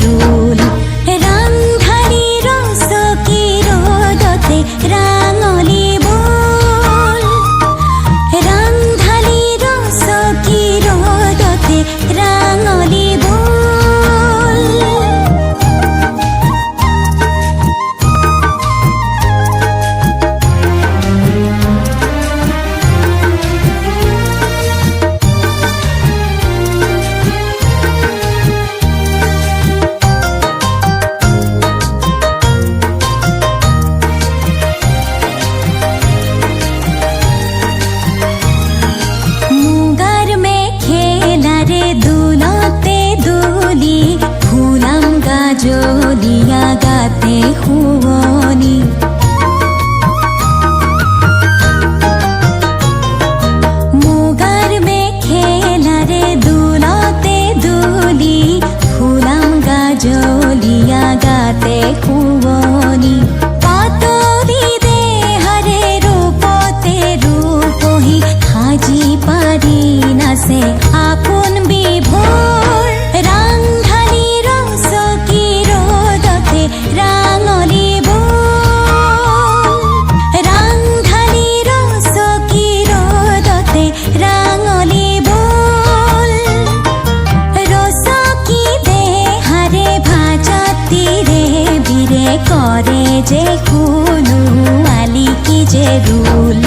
rule রান্ধালি রস কি রোদতে রাঙলি বোল রান্ধালি রস কি রোদতে রাঙলি বোল জলিয়া গাতে হুবনি মুগার মেখেলারে দুলতে দুলি ফুলাম গাজলিয়া গাতে হুবনি পাতলি দেহারে রূপতে রূপহি হাজি পারি না সে আপন বিভোর রান্ধালি রস কি রোদতে রাঙলি বোল রান্ধালি রস কি রোদতে রাঙলি বোল রস কি দেহারে ভাজাতি রে বিরে করে যে কুলু আলি কি যে রুল